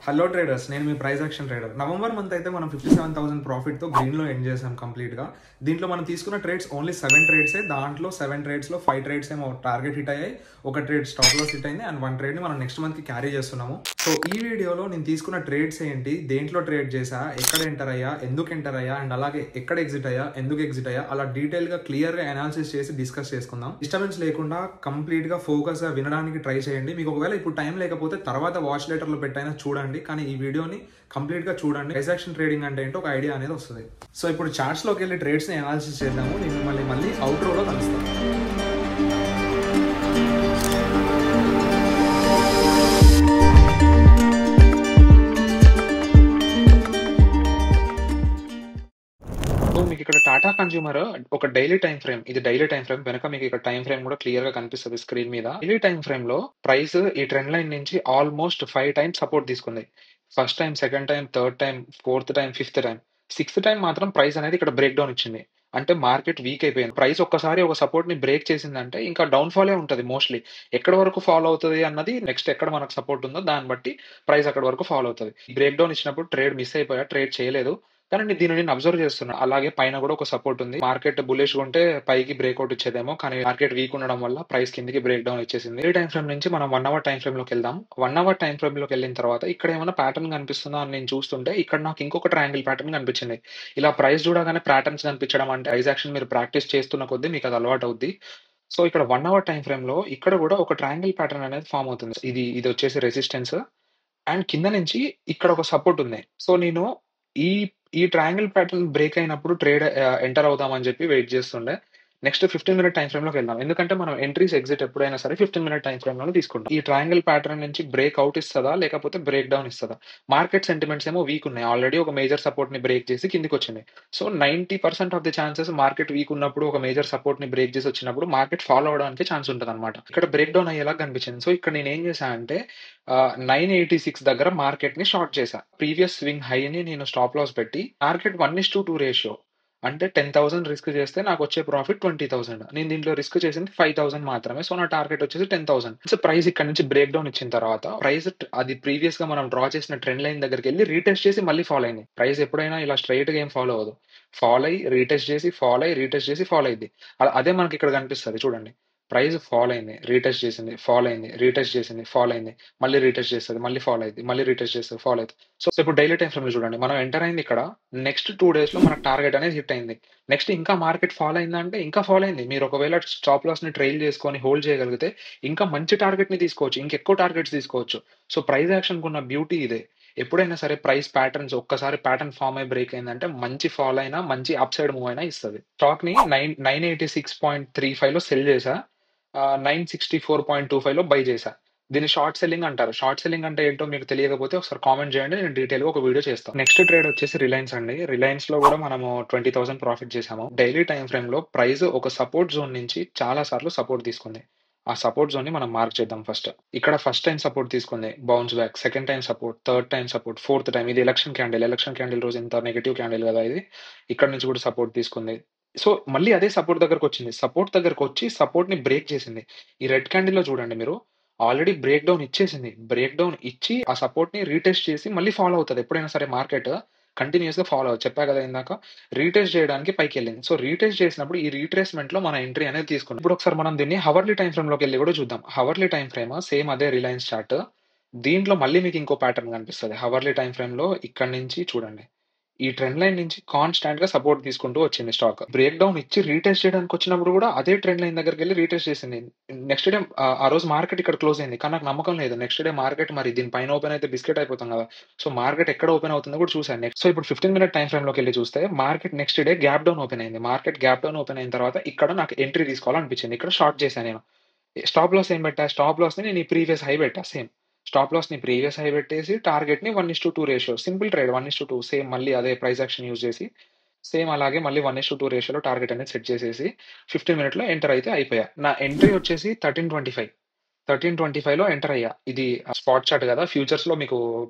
Hello traders, నేను మీ price action trader. November month అయితే మనం 57,000 ప్రాఫిట్తో గ్రీన్లో ఎండ్ చేసాం కంప్లీట్గా. దీంట్లో మనం తీసుకున్న ట్రేడ్స్ ఓన్లీ 7 ట్రేడ్సే. దాంట్లో 7 ట్రేడ్స్లో 5 ట్రేడ్స్ ఏమో టార్గెట్ హిట్ అయ్యాయి, ఒక ట్రేడ్ స్టాప్ లాస్ హిట్ అయింది, అండ్ 1 ట్రేడ్ని మనం నెక్స్ట్ మంత్కి క్యారీ చేస్తున్నాము. సో ఈ వీడియోలో నేను తీసుకున్న ట్రేడ్స్ ఏంటి, దేంట్లో ట్రేడ్ చేసా, ఎక్కడ ఎంటర్ అయ్యా, ఎందుకు ఎంటర్ అయ్యా, అండ్ అలాగే ఎక్కడ ఎగ్జిట్ అయ్యా, ఎందుకు ఎగ్జిట్ అయ్యా, అలా డీటెయిల్గా క్లియర్గా అనాలిసిస్ చేసి డిస్కస్ చేసుకుందాం. డిస్టర్బెన్స్ లేకుండా కంప్లీట్గా ఫోకస్గా వినడానికి ట్రై చేయండి. మీకు ఒకవేళ ఇప్పుడు టైం లేకపోతే తర్వాత వాచ్ లెటర్లో పెట్టైనా చూడండి, కానీ ఈ వీడియోని కంప్లీట్ గా చూడండి. ప్రైస్ యాక్షన్ ట్రేడింగ్ అంటే ఏంటో ఒక ఐడియా అనేది వస్తుంది. సో ఇప్పుడు చార్ట్స్ లోకి వెళ్ళి ట్రేడ్స్ ని అనాలిసిస్ చేద్దాము. నేను మళ్ళీ అవుట్ రోలో కలుస్తాను. మీకు ఇక్కడ టాటా కన్స్యూమర్ ఒక డైలీ టైం ఫ్రేమ్, ఇది డైలీ టైం ఫ్రేమ్. వెనక మీకు ఇక్కడ టైం ఫ్రేమ్ కూడా క్లియర్ గా కనిపిస్తుంది స్క్రీన్ మీద. డైలీ టైం ఫ్రేమ్ లో ప్రైస్ ఈ ట్రెండ్ లైన్ నుంచి ఆల్మోస్ట్ 5 టైమ్స్ సపోర్ట్ తీసుకుంది. First time, second time, third time, fourth time, fifth time, sixth time మాత్రం ప్రైస్ అనేది ఇక్కడ బ్రేక్ డౌన్ ఇచ్చింది. అంటే మార్కెట్ వీక్ అయిపోయింది. ప్రైస్ ఒక్కసారి ఒక సపోర్ట్ ని బ్రేక్ చేసిందంటే ఇంకా డౌన్ ఫాలే ఉంటది మోస్ట్లీ. ఎక్కడ వరకు ఫాలో అవుతుంది అన్నది నెక్స్ట్ ఎక్కడ మనకు సపోర్ట్ ఉందో దాన్ని బట్టి ప్రైస్ అక్కడ వరకు ఫాలో అవుతుంది. బ్రేక్ డౌన్ ఇచ్చినప్పుడు ట్రేడ్ మిస్ అయిపోయా, ట్రేడ్ చేయలేదు. కానీ దీన్ని నేను అబ్జర్వ్ చేస్తున్నా. అలాగే పైన కూడా ఒక సపోర్ట్ ఉంది. మార్కెట్ బుల్లిష్ ఉంటే పైకి బ్రేక్అవుట్ ఇచ్చేదేమో, కానీ మార్కెట్ వీక్ ఉండడం వల్ల ప్రైస్ కిందికి బ్రేక్ డౌన్ ఇచ్చేసింది. ఈ టైం ఫ్రేమ్ నుంచి మనం 1 అవర్ టైం ఫ్రేమ్ లోకి వెళ్దాం. 1 అవర్ టైం ఫ్రేమ్ లోకి వెళ్ళిన తర్వాత ఇక్కడ ఏమైనా ప్యాటర్న్ కనిపిస్తుందా అని నేను చూస్తుంటే ఇక్కడ నాకు ఇంకొక ట్రయాంగిల్ ప్యాటర్న్ కనిపించింది. ఇలా ప్రైస్ చూడగానే ప్యాటర్న్స్ కనిపించడం అంటే ప్రైస్ యాక్షన్ మీరు ప్రాక్టీస్ చేస్తున్న కొద్దీ మీకు అది అలవాటు అవుద్ది. సో ఇక్కడ 1 అవర్ టైం ఫ్రేమ్ లో ఇక్కడ కూడా ఒక ట్రయాంగిల్ ప్యాటర్న్ అనేది ఫామ్ అవుతుంది. ఇది వచ్చేసి రెసిస్టెన్స్, అండ్ కింద నుంచి ఇక్కడ ఒక సపోర్ట్ ఉంది. సో నేను ఈ ఈ ట్రయాంగిల్ ప్యాటర్న్ బ్రేక్ అయినప్పుడు ట్రేడ్ ఎంటర్ అవుదామని చెప్పి వెయిట్ చేస్తుండే. నెక్స్ట్ 15 మినిట్ టైం ఫ్రేమ్ లోకి వెళ్దాం. ఎందుకంటే మనం ఎంట్రీస్ ఎగ్జిట్ ఎప్పుడైనా సరే 15 మినిట్ టైం ఫ్రేమ్ లోనే తీసుకుంటాం. ఈ ట్రయాంగిల్ ప్యాటర్న్ నుంచి బ్రేక్ అవుట్ ఇస్తుందా లేకపోతే బ్రేక్ డౌన్ ఇస్తుందా? మార్కెట్ సెంటిమెంట్స్ ఏమో వీక్ ఉన్నాయి. ఆల్రెడీ ఒక మేజర్ సపోర్ట్ ని బ్రేక్ చేసి కిందికి వచ్చింది. So 90% of the chances market weak ఉన్నప్పుడు ఒక మేజర్ సపోర్ట్ ని బ్రేక్ చేసి వచ్చినప్పుడు మార్కెట్ ఫాలో అవడానికి ఛాన్స్ ఉంటుంది అనమాట. ఇక్కడ బ్రేక్ డౌన్ అయ్యేలా కనిపించింది. సో ఇక్కడ నేను ఏం చేశా అంటే 986 దగ్గర మార్కెట్ ని షార్ట్ చేశా. ప్రీవియస్ స్వింగ్ హైని నేను స్టాప్ లాస్ పెట్టి మార్కెట్ 1:2 రేషియో అంటే 10,000 రిస్క్ చేస్తే నాకు వచ్చే ప్రాఫిట్ 20,000. నేను దీంట్లో రిస్క్ చేసింది 5,000 మాత్రమే. సో నా టార్గెట్ వచ్చేసి 10,000. సో ప్రైస్ ఇక్కడ నుంచి బ్రేక్ డౌన్ ఇచ్చిన తర్వాత ప్రైస్ అది ప్రీవియస్ గా మనం డ్రా చేసిన ట్రెండ్ లైన్ దగ్గరికి వెళ్ళి రీటెస్ట్ చేసి మళ్ళీ ఫాలో అయింది. ప్రైస్ ఎప్పుడైనా ఇలా స్ట్రైట్ గా ఏం ఫాలో అవ్వదు. ఫాలో అయ్యి రీటెస్ట్ చేసి ఫాలో అయ్యి రీటెస్ట్ చేసి ఫాలో అయింది. అదే మనకి ఇక్కడ కనిపిస్తుంది చూడండి. ప్రైస్ ఫాలో అయింది, రీటెస్ట్ చేసింది, ఫాలో అయింది, రీటెస్ట్ చేసింది, ఫాలో అయింది, మళ్ళీ రీటెస్ట్ చేస్తుంది, మళ్ళీ ఫాలో అయింది, మళ్ళీ రీటెస్ట్ చేస్తుంది, ఫాలో అవుతుంది. సో ఇప్పుడు డైలీ టైం ఫ్రేమ్ లో చూడండి, మనం ఎంటర్ అయింది ఇక్కడ. నెక్స్ట్ 2 డేస్ లో మనకు టార్గెట్ అనేది హిట్ అయింది. నెక్స్ట్ ఇంకా మార్కెట్ ఫాలో అయిందంటే ఇంకా ఫాలో అయింది. మీరు ఒకవేళ స్టాప్ లాస్ ని ట్రైల్ చేసుకొని హోల్డ్ చేయగలిగితే ఇంకా మంచి టార్గెట్ ని తీసుకోవచ్చు, ఇంకెక్కువ టార్గెట్స్ తీసుకోవచ్చు. సో ప్రైస్ యాక్షన్ ఉన్న బ్యూటీ ఇదే. ఎప్పుడైనా సరే ప్రైస్ ప్యాటర్న్స్ ఒక్కసారి ప్యాటర్న్ ఫామ్ అయి బ్రేక్ అయిందంటే మంచి ఫాల్ అయినా మంచి అప్ సైడ్ మూవ్ అయినా ఇస్తుంది. స్టాక్ ని 986.35 లో సెల్ చేసా, 964.25 లో బై చేశా. దీన్ని షార్ట్ సెల్లింగ్ అంటారు. షార్ట్ సెల్లింగ్ అంటే ఏంటో మీకు తెలియకపోతే ఒకసారి కామెంట్ చేయండి, నేను డీటెయిల్ గా ఒక వీడియో చేస్తాను. నెక్స్ట్ ట్రేడ్ వచ్చేసి రిలయన్స్ అండి. రిలయన్స్ లో కూడా మనము 20,000 ప్రాఫిట్ చేసాము. డైలీ టైం ఫ్రేమ్ లో ప్రైస్ ఒక సపోర్ట్ జోన్ నుంచి చాలా సార్లు సపోర్ట్ తీసుకుంది. ఆ సపోర్ట్ జోన్ ని మనం మార్క్ చేద్దాం ఫస్ట్. ఇక్కడ ఫస్ట్ టైం సపోర్ట్ తీసుకుంది, bounce back. Second time support, third time support, fourth time. ఇది ఎలక్షన్ క్యాండిల్ రోజు ఎంత నెగటివ్ క్యాండిల్ కదా ఇది. ఇక్కడ నుంచి కూడా సపోర్ట్ తీసుకుంది. సో మళ్ళీ అదే సపోర్ట్ దగ్గరకు వచ్చింది. సపోర్ట్ దగ్గరకు వచ్చి సపోర్ట్ ని బ్రేక్ చేసింది. ఈ రెడ్ క్యాండిల్ లో చూడండి మీరు, ఆల్రెడీ బ్రేక్ డౌన్ ఇచ్చేసింది. బ్రేక్ డౌన్ ఇచ్చి ఆ సపోర్ట్ ని రీటెస్ట్ చేసి మళ్ళీ ఫాలో అవుతుంది. ఎప్పుడైనా సరే మార్కెట్ కంటిన్యూస్ గా ఫాలో అవుతుంది. చెప్పా కదా ఇందాక, రీటెస్ట్ చేయడానికి పైకి వెళ్ళింది. సో రీటెస్ట్ చేసినప్పుడు ఈ రీట్రేస్మెంట్ లో మన ఎంట్రీ అనేది తీసుకున్నాం. ఇప్పుడు ఒకసారి మనం దీన్ని హవర్లీ టైం ఫ్రేమ్ లోకి వెళ్ళి కూడా చూద్దాం. హవర్లీ టైం ఫ్రేమ్ సేమ్ అదే రిలయన్స్ చార్ట్. దీంట్లో మళ్ళీ మీకు ఇంకో ప్యాటర్న్ కనిపిస్తుంది. హవర్లీ టైం ఫ్రేమ్ లో ఇక్కడ నుంచి చూడండి, ఈ ట్రెండ్ లైన్ నుంచి కాన్స్టాంట్ గా సపోర్ట్ తీసుకుంటూ వచ్చింది స్టాక్. బ్రేక్ డౌన్ ఇచ్చి రీటెస్ట్ చేయడానికి వచ్చినప్పుడు కూడా అదే ట్రెండ్ లైన్ దగ్గరికి వెళ్ళి రీటెస్ట్ చేసింది. నెక్స్ట్ డే ఆ రోజు మార్కెట్ ఇక్కడ క్లోజ్ అయింది, కానీ నాకు నమ్మకం లేదు నెక్స్ట్ డే మార్కెట్ మరి దీని పైన ఓపెన్ అయితే బిస్కెట్ అయిపోతాం కదా. సో మార్కెట్ ఎక్కడ ఓపెన్ అవుతుందో కూడా చూసాను నెక్స్ట్. సో ఇప్పుడు 15 మినిట్ టైం ఫ్రేమ్ లోకి వెళ్ళి చూస్తే market next day gap down open అయింది. మార్కెట్ గ్యాప్ డౌన్ ఓపెన్ అయిన తర్వాత ఇక్కడ నాకు ఎంట్రీ తీసుకోవాలనిపించింది. ఇక్కడ షార్ట్ చేశాను నేను. స్టాప్ లాస్ ఏం పెట్టా, స్టాప్ లాస్ ని నేను ఈ ప్రీవియస్ హై పెట్టా. సేమ్ స్టాప్ లాస్ ని ప్రీవియస్ హై పెట్టేసి టార్గెట్ ని 1:2 రేషియో, సింపుల్ ట్రేడ్ 1:2. సేమ్ మళ్ళీ అదే ప్రైస్ యాక్షన్ యూజ్ చేసి సేమ్ అలాగే మళ్ళీ 1:2 రేషియోలో టార్గెట్ అనేది సెట్ చేసేసి 15 మినిట్ లో ఎంటర్ అయితే అయిపోయా. నా ఎంట్రీ వచ్చేసి 1325 లో ఎంటర్ అయ్యా. ఇది స్పాట్ చార్ట్ కదా, ఫ్యూచర్స్ లో మీకు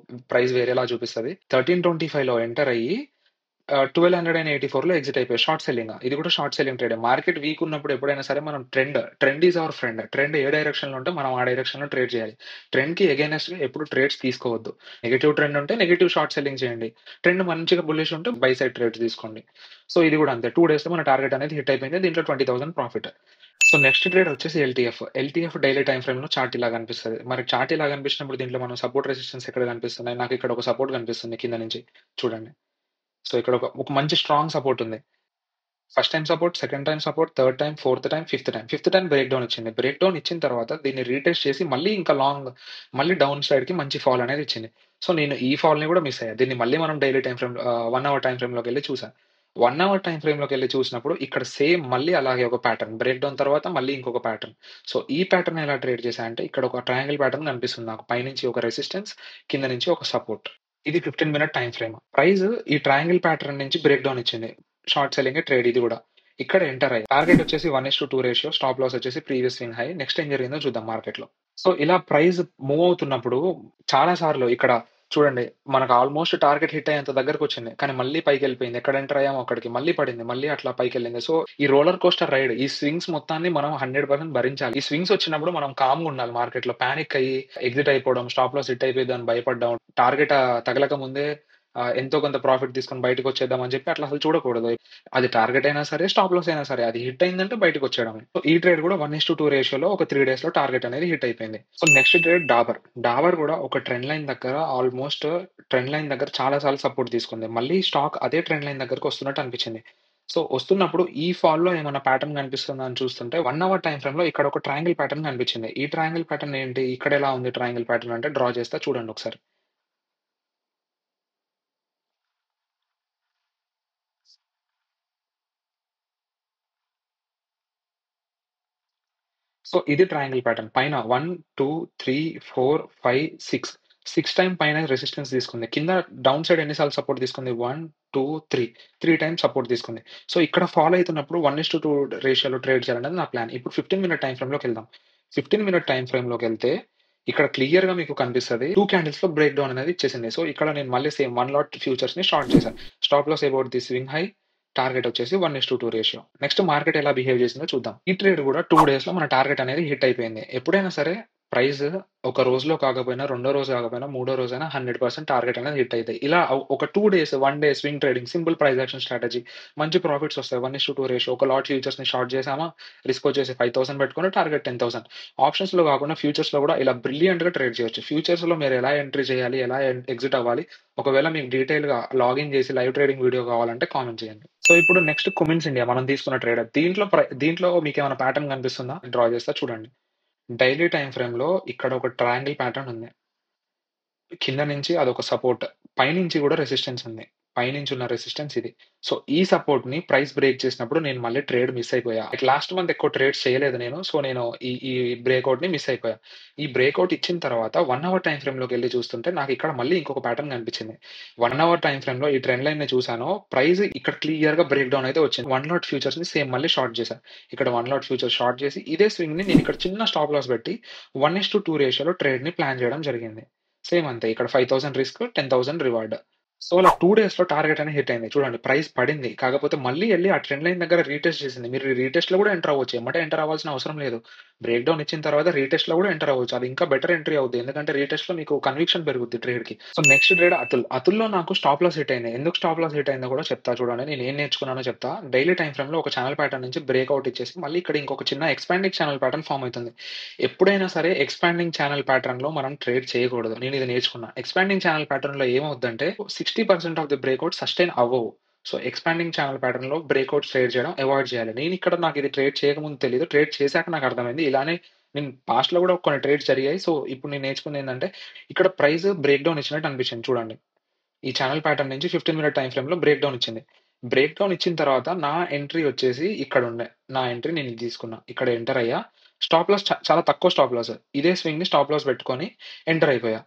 ప్రైస్ వేరేలా చూపిస్తుంది. 1325 లో ఎంటర్ అయ్యి 1284లో ఎగ్జిట్ అయిపోయా. Short selling. ఇది కూడా షార్ట్ సెల్లింగ్ ట్రేడే. మార్కెట్ వీక్ ఉన్నప్పుడు ఎప్పుడైనా సరే మనం trend is our friend. Trend ఏ డైరెక్షన్‌లో ఉంటే మనం ఆ డైరెక్షన్‌లో ట్రేడ్ చేయాలి. ట్రెండ్‌కి అగైనెస్ట్‌గా ఎప్పుడు ట్రేడ్స్ తీసుకోవద్దు. నెగెటివ్ ట్రెండ్ ఉంటే నెగెటివ్ షార్ట్ సెల్లింగ్ చేయండి. ట్రెండ్ మంచిగా బుల్లిష్ ఉంటే బై సైడ్ ట్రేడ్స్ తీసుకోండి. సో, ఇది కూడా అంతే. 2 డేస్‌లో మన టార్గెట్ అనేది హిట్ అయిపోయింది. దీంట్లో 20,000 ప్రాఫిట్. సో, నెక్స్ట్ ట్రేడ్ వచ్చేసి ఎల్‌టీఎఫ్. ఎల్‌టీఎఫ్ డైలీ టైమ్ ఫ్రేమ్‌లో చార్ట్ ఇలా కనిపిస్తది. మరి చార్ట్ ఇలా కనిపించినప్పుడు దీంట్లో మనం సపోర్ట్, రెసిస్టెన్స్ ఎక్కడ కనిపిస్తున్నాయి? నాకు ఇక్కడ ఒక సపోర్ట్ కనిపిస్తుంది కింద నుంచి. చూడండి. సో, ఇక్కడ ఒక మంచి స్ట్రాంగ్ సపోర్ట్ ఉంది. First time support, second time support, third time, fourth time, fifth time. Fifth time break down ఇచ్చింది. బ్రేక్ డౌన్ ఇచ్చిన తర్వాత దీన్ని రీటెస్ట్ చేసి మళ్ళీ ఇంకా మళ్ళీ డౌన్ సైడ్‌కి మంచి ఫాల్ అనేది ఇచ్చింది. సో, నేను ఈ ఫాల్‌ని కూడా మిస్ అయ్యా. దీన్ని మళ్ళీ మనం daily time frame 1 hour time ఫ్రేమ్‌లోకెళ్ళి చూసా. 1 అవర్ టైమ్ ఫ్రేమ్‌లోకెళ్ళి చూసినప్పుడు ఇక్కడ సేమ్ మళ్ళీ అలాగే ఒక ప్యాటర్న్. బ్రేక్ డౌన్ తర్వాత మళ్ళీ ఇంకొక ప్యాటర్న్. సో, ఈ ప్యాటర్న్ ఎలా ట్రేడ్ చేశా అంటే ఇక్కడ ఒక ట్రయాంగిల్ ప్యాటర్న్ కనిపిస్తుంది నాకు. పైనుంచి ఒక రెసిస్టెన్స్, కింద నుంచి ఒక సపోర్ట్. ఇది 15 మినిట్ టైమ్ ఫ్రేమ్. ప్రైస్ ఈ ట్రయాంగిల్ ప్యాటర్న్ నుంచి బ్రేక్ డౌన్ ఇచ్చింది. షార్ట్ సెల్లింగే ట్రేడ్ ఇది గూడా. ఇక్కడ ఎంటర్ అయ్యా. టార్గెట్ వచ్చేసి 1:2 రేషియో. స్టాప్ లాస్ వచ్చేసి ప్రీవియస్ స్వింగ్ హై. నెక్స్ట్ ఏం జరిగిందో చూద్దాం మార్కెట్‌లో. సో, ఇలా ప్రైస్ మూవ్ అవుతున్నప్పుడు చాలా సార్లు ఇక్కడ చూడండి మనకు ఆల్‌మోస్ట్ టార్గెట్ హిట్ అయ్యేంత దగ్గరకొచ్చింది. కానీ మళ్ళీ పైకెళ్ళిపోయింది. ఎక్కడ ఎంటర్ అయ్యామో అక్కడికి మళ్ళీ పడింది. మళ్ళీ అట్లా పైకెళ్ళింది. సో, ఈ రోలర్ కోస్టర్ రైడ్ ఈ స్వింగ్స్ మొత్తాన్ని మనం 100% భరించాలి. ఈ స్వింగ్స్ వచ్చినప్పుడు మనం కామ్‌గా ఉండాలి మార్కెట్‌లో. పానిక్ అయ్యి ఎగ్జిట్ అయిపోవడం, స్టాప్ లాస్ హిట్ అయిపోయిద్దని భయపడ్డం, టార్గెట్ తగలక ముందే ఎంతో కొంత ప్రాఫిట్ తీసుకొని బయటకొచ్చేద్దాం అని చెప్పి అట్లా అసలు చూడకూడదు. అది టార్గెట్ అయినా సరే, స్టాప్ లాస్ అయినా సరే అది హిట్ అయిందంటే బయటకొచ్చేయడమే. సో, ఈ ట్రేడ్ కూడా 1:2 రేషియోలో ఒక 3 డేస్‌లో టార్గెట్ అనేది హిట్ అయిపోయింది. So, next trade Dabur. Dabur కూడా ఒక ట్రెండ్ లైన్ దగ్గర ఆల్‌మోస్ట్ ట్రెండ్ లైన్ దగ్గర చాలా సార్లు సపోర్ట్ తీసుకుంది. మళ్ళీ స్టాక్ అదే ట్రెండ్ లైన్ దగ్గరకి వస్తున్నట్టు అనిపించింది. సో, వస్తున్నప్పుడు ఈ ఫాల్‌లో ఏమన్నా ప్యాటర్న్ కనిపిస్తుందా అని చూస్తుంటే 1 అవర్ టైమ్ ఫ్రేమ్‌లో ఇక్కడ ఒక ట్రయాంగిల్ ప్యాటర్న్ కనిపించింది. ఈ ట్రయాంగిల్ ప్యాటర్న్ ఏంటి? ఇక్కడ ఎలా ఉంది ట్రయాంగిల్ ప్యాటర్న్ అంటే డ్రా చేస్తా చూడండి ఒకసారి. సో, ఇది ట్రయాంగిల్ ప్యాటర్న్. పైన 1, 2, 3, 4, 5, 6 టైమ్ పైన రెసిస్టెన్స్ తీసుకుంది. కింద డౌన్ సైడ్ ఎన్ని సార్లు సపోర్ట్ తీసుకుంది? 1, 2, 3 టైమ్స్ సపోర్ట్ తీసుకుంది. సో, ఇక్కడ ఫాలో అయితున్నప్పుడు 1:2 రేషియోలో ట్రేడ్ చేయాలనేది నా ప్లాన్. ఇప్పుడు 15 మినిట్ టైమ్ ఫ్రేమ్‌లోకెళ్దాం. 15 మినిట్ టైమ్ ఫ్రేమ్‌లోకెళ్తే ఇక్కడ క్లియర్‌గా మీకు కనిపిస్తది. 2 క్యాండిల్స్‌లో బ్రేక్ డౌన్ అనేది ఇచ్చేసింది. సో, ఇక్కడ నేను మళ్ళీ సేమ్ 1 లాట్ ఫ్యూచర్స్‌ని షార్ట్ చేశా. Stop loss about the swing high. Target వచ్చేసి 1:2 రేషియో. నెక్స్ట్ మార్కెట్ ఎలా బిహేవ్ చేసిందో చూద్దాం. ఈ ట్రేడ్ కూడా 2 డేస్‌లో మన టార్గెట్ అనేది హిట్ అయిపోయింది. ఎప్పుడైనా సరే ప్రైస్ ఒక రోజులో కాకపోయినా, రెండో రోజు కాకపోయినా, మూడో రోజైనా 100% టార్గెట్ అనేది హిట్ అయితాయి. ఇలా ఒక 2 days, 1 day swing trading simple price action strategy మంచి ప్రాఫిట్స్ వస్తాయి. 1:2 రేషియో ఒక లాట్ ఫ్యూచర్స్‌ని షార్ట్ చేసామా, రిస్క్ వచ్చేసి 5,000 పెట్టుకొని టార్గెట్ 10,000. ఆప్షన్స్‌లో కాకుండా ఫ్యూచర్స్‌లో కూడా ఇలా బ్రిలియంట్‌గా ట్రేడ్ చేయొచ్చు. ఫ్యూచర్స్‌లో మీరు ఎలా ఎంట్రీ చేయాలి, ఎలా ఎగ్జిట్ అవ్వాలి, ఒకవేళ మీకు డీటెయిల్‌గా లాగిన్ చేసి లైవ్ ట్రేడింగ్ వీడియో కావాలంటే కామెంట్ చేయండి. సో, ఇప్పుడు నెక్స్ట్ కుమిన్స్ ఇండియా మనం తీసుకున్న ట్రేడర్. దీంట్లో మీకేమైనా ప్యాటర్న్ కనిపిస్తుందా? డ్రా చేస్తా చూడండి. డైలీ టైమ్ ఫ్రేమ్‌లో ఇక్కడ ఒక ట్రయాంగిల్ ప్యాటర్న్ ఉంది. కింద నుంచి అదొక సపోర్ట్. పైనుంచి గూడా రెసిస్టెన్స్ ఉంది. పైనుంచి ఉన్న రెసిస్టెన్స్ ఇది. సో, ఈ సపోర్ట్‌ని ప్రైస్ బ్రేక్ చేసినప్పుడు నేను మళ్ళీ ట్రేడ్ మిస్ అయిపోయా. లాస్ట్ మంత్ ఎక్కువ ట్రేడ్స్ చేయలేదు నేను. సో, నేను ఈ ఈ బ్రేక్‌ఔట్‌ని మిస్ అయిపోయా. ఈ బ్రేక్‌ఔట్ ఇచ్చిన తర్వాత 1 అవర్ టైమ్ ఫ్రేమ్‌లోకెళ్ళి చూస్తుంటే నాకిక్కడ మళ్ళీ ఇంకొక ప్యాటర్న్ కనిపించింది. 1 అవర్ టైమ్ ఫ్రేమ్‌లో ఈ ట్రెండ్ లైన్‌ని చూసాను. ప్రైస్ ఇక్కడ క్లియర్‌గా బ్రేక్ డౌన్ అయితే వచ్చింది. 1 లాట్ ఫ్యూచర్స్‌ని సేమ్ మళ్ళీ షార్ట్ చేశా. ఇక్కడ 1 లాట్ ఫ్యూచర్స్ షార్ట్ చేసి ఇదే స్వింగ్‌ని నేను ఇక్కడ చిన్న స్టాప్ లాస్ పెట్టి 1:2 రేషియోలో ట్రేడ్‌ని ప్లాన్ చేయడం జరిగింది. సేమ్ అంతే. ఇక్కడ 5,000 రిస్క్, 10,000 రివార్డ్. సో, అలా 2 డేస్‌లో టార్గెట్ అనేది హిట్ అయింది. చూడండి ప్రైస్ పడింది. కాకపోతే మళ్ళీ ఎళ్లి ఆ ట్రెండ్ లైన్ దగ్గర రీటెస్ట్ చేసింది. మీరు రీటెస్ట్‌లో కూడా ఎంటర్ అవ్వచ్చు. ఎమ్మటే ఎంటర్ అవ్వాల్సిన అవసరం లేదు. బ్రేక్ డౌన్ ఇచ్చిన తర్వాత రీటెస్ట్‌లో కూడా ఎంటర్ అవ్వచ్చు. అది ఇంకా బెటర్ ఎంట్రీ అవుద్ది. ఎందుకంటే రీటెస్ట్‌లో మీకు కన్విక్షన్ పెరుగుద్ది ట్రేడ్‌కి. So, next trade Atul. అతుల్‌లో నాకు స్టాప్ లాస్ హిట్ అయింది. ఎందుకు స్టాప్ లాస్ హిట్ అయిందో కూడా చెప్తా చూడండి. నేను ఏం నేర్చుకున్నానో చెప్తా. డైలీ టైమ్ ఫ్రేమ్‌లో ఒక చానెల్ ప్యాటర్న్ నుంచి బ్రేక్‌ఔట్ ఇచ్చేసి మళ్ళీ ఇక్కడ ఇంకొక చిన్న ఎక్స్పాండింగ్ చానెల్ ప్యాటర్న్ ఫార్మ్ అయితుంది. ఎప్పుడైనా సరే ఎక్స్పాండింగ్ ఛానెల్ ప్యాటర్న్‌లో మనం ట్రేడ్ చేయకూడదు. నేనిది నేర్చుకున్నా. ఎక్స్పాండింగ్ ఛానెల్ ప్యాటర్న్‌లో ఏమవుద్దంటే 60% ఆఫ్ ది బ్రేక్‌ఔట్స్ సస్టైన్ అవ్వవు. సో, ఎక్స్పాండింగ్ ఛానెల్ ప్యాటర్న్‌లో బ్రేక్‌ఔట్స్ ట్రేడ్ చేయడం అవాయిడ్ చేయాలి. నాకిది ట్రేడ్ చేయకముందు తెలీదు. ట్రేడ్ చేశాక నాకర్థమైంది. ఇలానే నేను పాస్ట్‌లో గూడా కొన్ని ట్రేడ్స్ జరిగాయి. సో, ఇప్పుడు నేను నేర్చుకుందేంటంటే ఇక్కడ ప్రైస్ బ్రేక్ డౌన్ ఇచ్చినట్టు అనిపించింది చూడండి. ఈ ఛానెల్ ప్యాటర్న్ నుంచి 15 మినిట్ టైమ్ ఫ్రేమ్‌లో బ్రేక్ డౌన్ ఇచ్చింది. బ్రేక్ డౌన్ ఇచ్చిన తర్వాత నా ఎంట్రీ వచ్చేసి ఇక్కడుండే. నా ఎంట్రీ నేను ఇది తీసుకున్నా. ఇక్కడ ఎంటర్ అయ్యా. స్టాప్ లాస్ చాలా తక్కువ స్టాప్ లాస్. ఇదే స్వింగ్‌ని స్టాప్ లాస్ పెట్టుకొని ఎంటర్ అయిపోయా.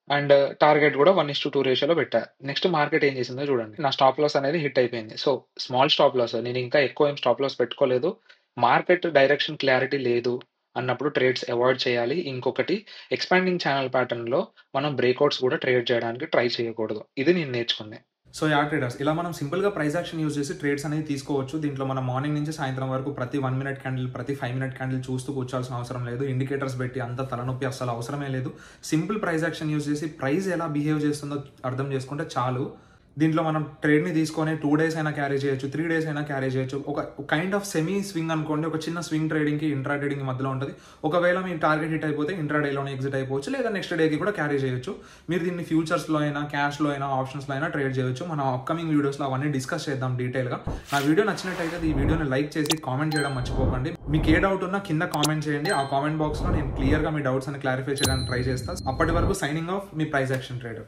అండ్ టార్గెట్ గూడా 1:2 రేషియోలో పెట్టా. నెక్స్ట్ మార్కెట్ ఏం చేసిందో చూడండి. నా స్టాప్ లాస్ అనేది హిట్ అయిపోయింది. So, small stop loss. నేనింకా ఎక్కువ ఏం స్టాప్ లాస్ పెట్టుకోలేదు. మార్కెట్ డైరెక్షన్ క్లారిటీ లేదు అన్నప్పుడు ట్రేడ్స్ అవాయిడ్ చేయాలి. ఇంకొకటి ఎక్స్పాండింగ్ ఛానెల్ ప్యాటర్న్‌లో మనం బ్రేక్‌ఔట్స్ గూడా ట్రేడ్ చేయడానికి ట్రై చేయకూడదు. ఇది నేను నేర్చుకుంది. సో ట్రేడర్స్ ఇలా మనం సింపుల్గా ప్రైస్ యాక్షన్ యూజ్ చేసి ట్రేడ్స్ అనేది తీసుకోవచ్చు. దీంట్లో మనం మార్నింగ్ నుంచి సాయంత్రం వరకు ప్రతి 1 మినిట్ క్యాండిల్, ప్రతి 5 మినిట్ క్యాండిల్ చూస్తూ కూర్చోవాల్సిన అవసరం లేదు. ఇండికేటర్స్ పెట్టి అంత తలనొప్పి అసలు అవసరమే లేదు. సింపుల్ ప్రైస్ యాక్షన్ యూజ్ చేసి ప్రైస్ ఎలా బిహేవ్ చేస్తుందో అర్థం చేసుకుంటే చాలు. దీంట్లో మనం ట్రేడ్ని తీసుకొని 2 డేస్ అయినా క్యారీ చేయొచ్చు, 3 డేస్ అయినా క్యారీ చేయొచ్చు. ఒక కైండ్ ఆఫ్ సెమీ స్వింగ్ అనుకోండి. ఒక చిన్న స్వింగ్ ట్రేడింగ్కి ఇంట్రా ట్రేడింగ్ మధ్యలో ఉంటుంది. ఒకవేళ మీ టార్గెట్ హిట్ అయిపోతే ఇంట్రా డేలోనే ఎగ్జిట్ అయిపోవచ్చు, లేదా నెక్స్ట్ డేకి కూడా క్యారీ చేయొచ్చు. మీరు దీన్ని ఫ్యూచర్స్లో అయినా, క్యాష్లో అయినా, ఆప్షన్స్లో అయినా ట్రేడ్ చేయొచ్చు. మనం అప్కమింగ్ వీడియోస్లో అవన్నీ డిస్కస్ చేద్దాం డీటెయిల్గా. నా వీడియో నచ్చినట్టయితే ఈ వీడియోని లైక్ చేసి కామెంట్ చేయడం మర్చిపోకండి. మీకు ఏ డౌట్ ఉన్నా కింద కామెంట్ చేయండి. ఆ కామెంట్ బాక్స్లో నేను క్లియర్గా మీ డౌట్స్ అని క్లారిఫై చేయడానికి ట్రై చేస్తాను. అప్పటి వరకు సైనింగ్ ఆఫ్, మీ ప్రైస్ యాక్షన్ ట్రేడర్.